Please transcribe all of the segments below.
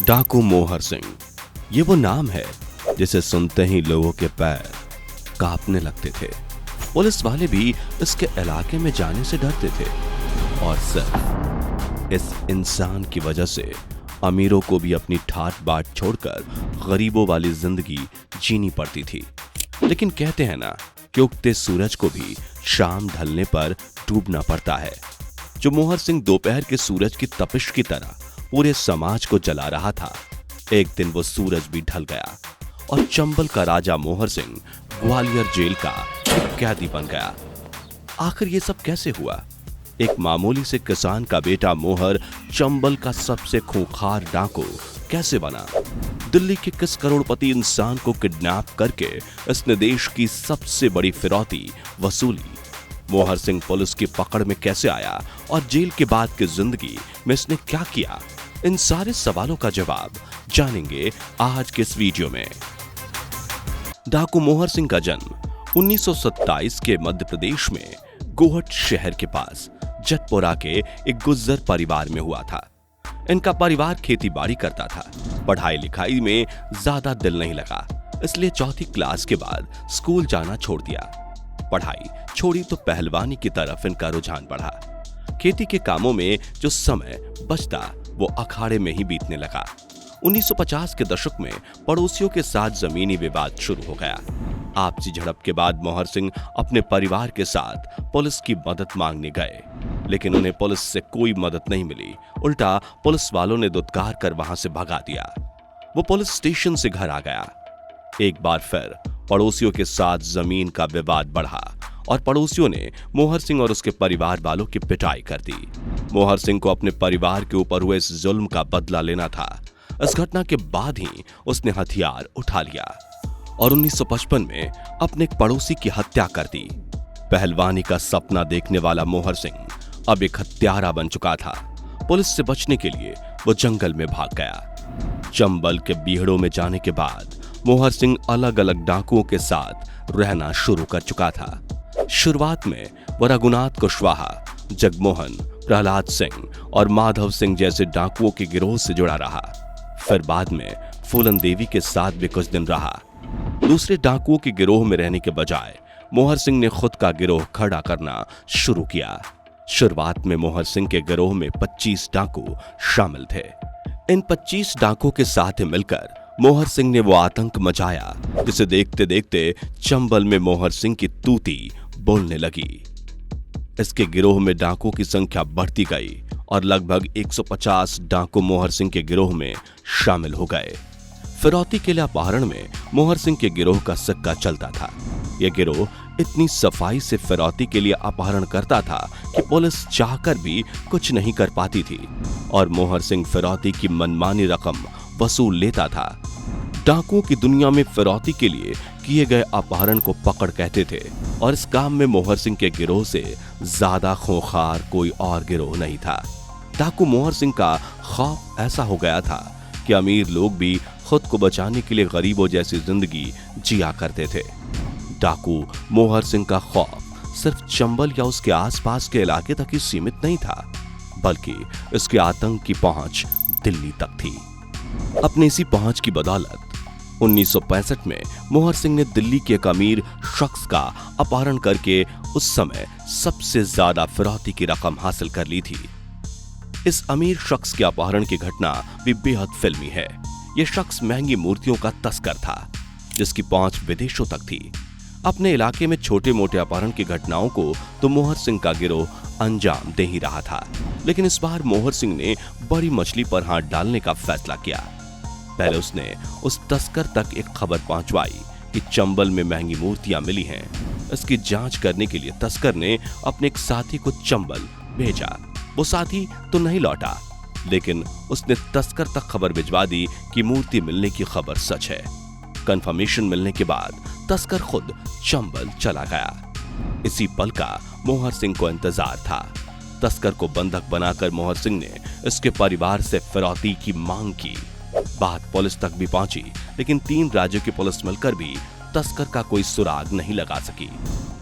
डाकू मोहर सिंह, ये वो नाम है जिसे सुनते ही लोगों के पैर कांपने लगते थे। पुलिस वाले भी इसके इलाके में जाने से डरते थे और सिर्फ इस इंसान की वजह से अमीरों को भी अपनी ठाट बाट छोड़कर गरीबों वाली जिंदगी जीनी पड़ती थी। लेकिन कहते हैं ना कि उगते सूरज को भी शाम ढलने पर डूबना पड़ता है। जो मोहर सिंह दोपहर के सूरज की तपिश की तरह पूरे समाज को जला रहा था, एक दिन वो सूरज भी ढल गया और चंबल का राजा मोहर सिंह ग्वालियर जेल का एक कैदी बन गया। आखिर ये सब कैसे हुआ? एक मामूली से किसान का बेटा मोहर चंबल का सबसे खूंखार डाकू कैसे बना? दिल्ली के किस करोड़पति इंसान को किडनैप करके इसने देश की सबसे बड़ी फिरौती वसूली? मोहर सिंह पुलिस की पकड़ में कैसे आया और जेल के बाद की जिंदगी में इसने क्या किया? इन सारे सवालों का जवाब जानेंगे आज के इस वीडियो में। डाकू मोहर सिंह का जन्म 1927 के मध्य प्रदेश में गोहट शहर के पास जटपुरा के एक गुज्जर परिवार में हुआ था। इनका परिवार खेती बाड़ी करता था। पढ़ाई लिखाई में ज्यादा दिल नहीं लगा, इसलिए चौथी क्लास के बाद स्कूल जाना छोड़ दिया। पढ़ाई छोड़ी तो पहलवानी की तरफ इनका रुझान बढ़ा। खेती के कामों में जो समय बचता वो अखाड़े में ही बीतने लगा। 1950 के दशक में पड़ोसियों के साथ जमीनी विवाद शुरू हो गया। आपसी झड़प के बाद मोहर सिंह अपने परिवार के साथ पुलिस की मदद मांगने गए, लेकिन उन्हें पुलिस से कोई मदद नहीं मिली। उल्टा पुलिस वालों ने दुत्कार कर वहां से भगा दिया। वो पुलिस स्टेशन से घर आ गया। एक बार फिर पड़ोसियों के साथ जमीन का विवाद बढ़ा और पड़ोसियों ने मोहर सिंह और उसके परिवार वालों की पिटाई कर दी। मोहर सिंह को अपने परिवार के ऊपर हुए इस जुल्म का बदला लेना था। इस घटना के बाद ही उसने हथियार उठा लिया और 1955 में अपने एक पड़ोसी की हत्या कर दी। पहलवानी का सपना देखने वाला मोहर सिंह अब एक हत्यारा बन चुका था। पुलिस से बचने के लिए वो जंगल में भाग गया। चंबल के बीहड़ों में जाने के बाद मोहर सिंह अलग अलग डाकुओं के साथ रहना शुरू कर चुका था। शुरुआत में वो रघुनाथ कुशवाहा, जगमोहन, प्रहलाद सिंह और माधव सिंह जैसे डाकुओं के गिरोह से जुड़ा रहा। फिर बाद में फूलन देवी के साथ भी कुछ दिन रहा। दूसरे डाकुओं के गिरोह में रहने के बजाय मोहर सिंह ने खुद का गिरोह खड़ा करना शुरू किया। शुरुआत में मोहर सिंह के गिरोह में 25 डाकू शामिल थे। इन 25 डाकुओं के साथ मिलकर मोहर सिंह ने वो आतंक मचाया जिसे देखते देखते चंबल में मोहर सिंह की तूती बोलने लगी। इसके गिरोह में डाकुओं की संख्या बढ़ती गई और लगभग 150 डाकू मोहर सिंह के गिरोह में शामिल हो गए। फिरौती के लिए अपहरण में मोहर सिंह के गिरोह का सिक्का चलता था। यह गिरोह इतनी सफाई से फिरौती के लिए अपहरण करता था कि पुलिस चाहकर भी कुछ नहीं कर पाती थी और मोहर सिंह फिरौती की मनमानी रकम वसूल लेता था। डाकुओं की दुनिया में फिरौती के लिए किए गए अपहरण को पकड़ कहते थे और इस काम में मोहर सिंह के गिरोह से ज्यादा खूंखार कोई और गिरोह नहीं था। डाकू मोहर सिंह का खौफ ऐसा हो गया था कि अमीर लोग भी खुद को बचाने के लिए गरीबों जैसी जिंदगी जिया करते थे। डाकू मोहर सिंह का खौफ सिर्फ चंबल या उसके आसपास के इलाके तक ही सीमित नहीं था, बल्कि इसके आतंक की पहुंच दिल्ली तक थी। अपनी इसी पहुंच की बदौलत 1965 में मोहर सिंह ने दिल्ली के एक अमीर शख्स का अपहरण करके उस समय सबसे ज्यादा फिरौती की रकम हासिल कर ली थी। इस अमीर शख्स के अपहरण की घटना भी बेहद फिल्मी है। यह शख्स महंगी मूर्तियों का तस्कर था, जिसकी पहुंच विदेशों तक थी। अपने इलाके में छोटे मोटे अपहरण की घटनाओं को तो मोहर सिंह का गिरोह अंजाम दे ही रहा था, लेकिन इस बार मोहर सिंह ने बड़ी मछली पर हाथ डालने का फैसला किया। पहले उसने उस तस्कर तक एक खबर पहुंचवाई कि चंबल में महंगी मूर्तियां मिली हैं। इसकी जांच करने के लिए तस्कर ने अपने एक साथी को चंबल भेजा। वो साथी तो नहीं लौटा, लेकिन उसने तस्कर तक खबर भिजवा दी कि मूर्ति मिलने की खबर सच है। कंफर्मेशन मिलने के बाद तस्कर खुद चंबल चला गया। इसी पल का मोहर सिंह को इंतजार था। तस्कर को बंधक बनाकर मोहर सिंह ने इसके परिवार से फिरौती की मांग की। बात पुलिस तक भी पहुंची, लेकिन 3 राज्यों की पुलिस मिलकर भी तस्कर का कोई सुराग नहीं लगा सकी।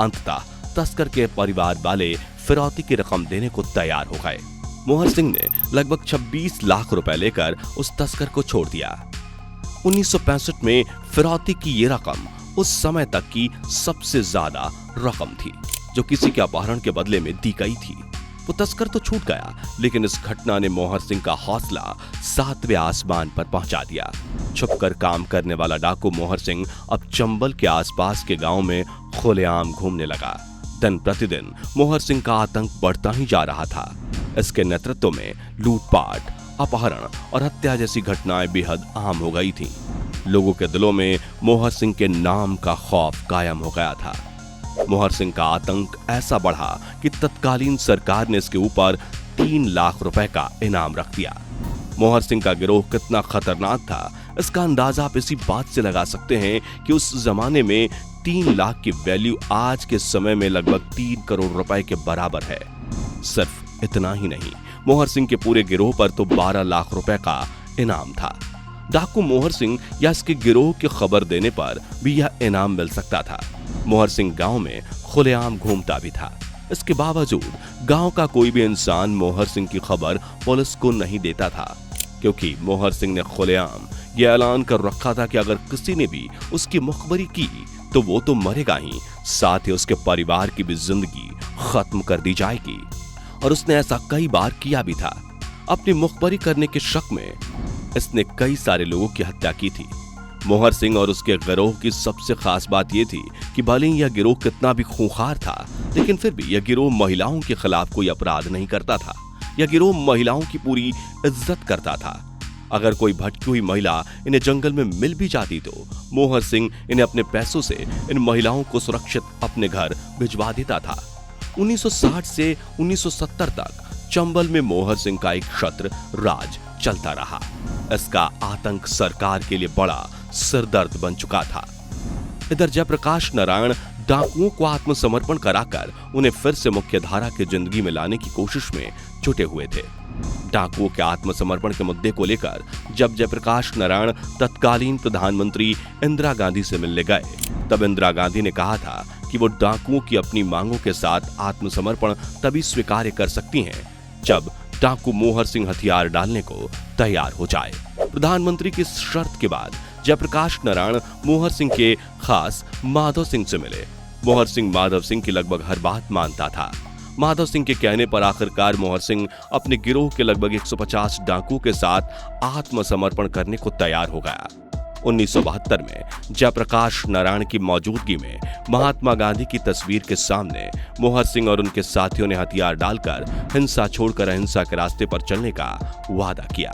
अंततः तस्कर के परिवार वाले फिरौती की रकम देने को तैयार हो गए। मोहर सिंह ने लगभग 26 लाख रुपए लेकर उस तस्कर को छोड़ दिया। 1965 में फिरौती की ये रकम उस समय तक की सबसे ज्यादा रकम थी जो किसी के अपहरण के बदले में दी गई थी। वो तस्कर तो छूट गया, लेकिन इस घटना ने मोहर सिंह का हौसला 7वें आसमान पर पहुंचा दिया। छुपकर काम करने वाला डाकू मोहर सिंह अब चंबल के आसपास के गांव में खुलेआम घूमने लगा। दिन प्रतिदिन मोहर सिंह का आतंक बढ़ता ही जा रहा था। इसके नेतृत्व में लूटपाट, अपहरण और हत्या जैसी घटनाएं बेहद आम हो गई थीं। लोगों के दिलों में मोहर सिंह के नाम का खौफ कायम हो गया था। मोहर सिंह का आतंक ऐसा बढ़ा कि तत्कालीन सरकार ने इसके ऊपर 3 लाख रुपए का इनाम रख दिया। मोहर सिंह का गिरोह कितना खतरनाक था, इसका अंदाजा आप इसी बात से लगा सकते हैं कि उस जमाने में 3 लाख की वैल्यू आज के समय में लगभग 3 करोड़ रुपए के बराबर है। सिर्फ इतना ही नहीं, मोहर सिंह के पूरे गिरोह पर तो 12 लाख रुपए का इनाम था। डाकू मोहर सिंह या इसके गिरोह की खबर देने पर भी यह इनाम मिल सकता था। मोहर सिंह गांव में खुलेआम घूमता भी था। इसके बावजूद गांव का कोई भी इंसान मोहर सिंह की खबर पुलिस को नहीं देता था, क्योंकि मोहर सिंह ने खुलेआम यह ऐलान कर रखा था कि अगर किसी ने भी उसकी मुखबरी की तो वो तो मरेगा ही, साथ ही उसके परिवार की भी जिंदगी खत्म कर दी जाएगी। और उसने ऐसा कई बार किया भी था। अपनी मुखबरी करने के शक में इसने कई सारे लोगों की हत्या की थी। मोहर सिंह और उसके गिरोह की सबसे खास बात यह थी कि भले ही यह गिरोह कितना भी खूंखार था, लेकिन फिर भी यह गिरोह महिलाओं के खिलाफ कोई अपराध नहीं करता था। यह गिरोह महिलाओं की पूरी इज्जत करता था। अगर कोई भटकी हुई महिला इन्हें जंगल में मिल भी जाती तो मोहर सिंह इन्हें अपने पैसों से इन महिलाओं को सुरक्षित अपने घर भिजवा देता था। 1960 से 1970 तक चंबल में मोहर सिंह का एक छत्र राज चलता रहा। इसका आतंक सरकार के लिए बड़ा सिरदर्द बन चुका था। इधर जयप्रकाश नारायण डाकुओं को आत्मसमर्पण कराकर उन्हें फिर से मुख्यधारा की जिंदगी में लाने की कोशिश में जुटे हुए थे। डाकुओं के आत्मसमर्पण के मुद्दे को लेकर जब जयप्रकाश नारायण तत्कालीन प्रधानमंत्री इंदिरा गांधी से मिलने गए, तब इंदिरा गांधी ने कहा था कि वो डाकुओं की अपनी मांगों के साथ आत्मसमर्पण तभी स्वीकार कर सकती हैं जब डाकू मोहर सिंह हथियार डालने को तैयार हो जाए। प्रधानमंत्री की इस शर्त के बाद जयप्रकाश नारायण मोहर सिंह के खास माधव सिंह से मिले। मोहर सिंह माधव सिंह की लगभग हर बात मानता था। माधव सिंह के कहने पर आखिरकार मोहर सिंह अपने गिरोह के लगभग 150 डाकुओं के साथ आत्मसमर्पण करने को तैयार हो गया। 1972 में जयप्रकाश नारायण की मौजूदगी में महात्मा गांधी की तस्वीर के सामने मोहर सिंह और उनके साथियों ने हथियार डालकर हिंसा छोड़कर अहिंसा के रास्ते पर चलने का वादा किया।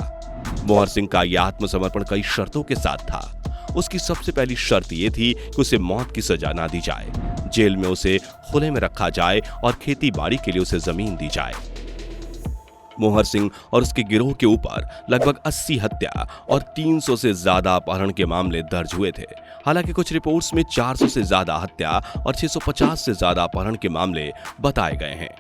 मोहर सिंह का यह आत्मसमर्पण कई शर्तों के साथ था। उसकी सबसे पहली शर्त यह थी कि उसे मौत की सजा ना दी जाए, जेल में उसे खुले में रखा जाए और खेती बाड़ी के लिए उसे जमीन दी जाए। मोहर सिंह और उसके गिरोह के ऊपर लगभग 80 हत्या और 300 से ज्यादा अपहरण के मामले दर्ज हुए थे। हालांकि कुछ रिपोर्ट्स में 400 से ज्यादा हत्या और 650 से ज्यादा अपहरण के मामले बताए गए हैं।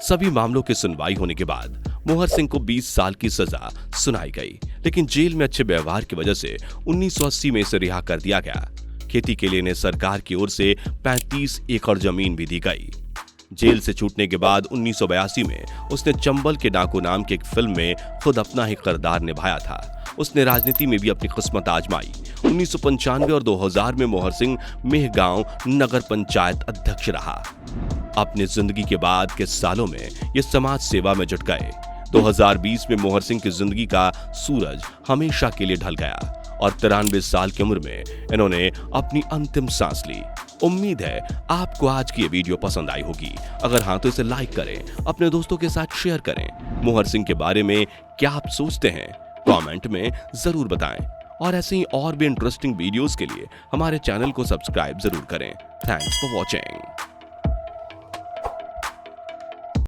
सभी मामलों की सुनवाई होने के बाद मोहर सिंह को 20 साल की सजा सुनाई गई, लेकिन जेल में अच्छे व्यवहार की वजह से 1980 में इसे रिहा कर दिया गया। खेती के लिए इन्हें सरकार की ओर से 35 एकड़ जमीन भी दी गई। जेल से छूटने के बाद 1982 में उसने चंबल के डाकू नाम की एक फिल्म में खुद अपना ही किरदार निभाया था। उसने राजनीति में भी अपनी किस्मत आजमाई। 1995 और 2000 में मोहर सिंह मेहगांव नगर पंचायत अध्यक्ष रहा। अपनी जिंदगी के बाद के सालों में ये समाज सेवा में जुट गए। 2020 में मोहर सिंह की जिंदगी का सूरज हमेशा के लिए ढल गया और 93 साल की उम्र में इन्होंने अपनी अंतिम सांस ली। उम्मीद है आपको आज की ये वीडियो पसंद आई होगी। अगर हाँ तो इसे लाइक करें, अपने दोस्तों के साथ शेयर करें। मोहर सिंह के बारे में क्या आप सोचते हैं कमेंट में जरूर बताएं और ऐसे ही और भी इंटरेस्टिंग वीडियोस के लिए हमारे चैनल को सब्सक्राइब जरूर करें। Thanks for watching.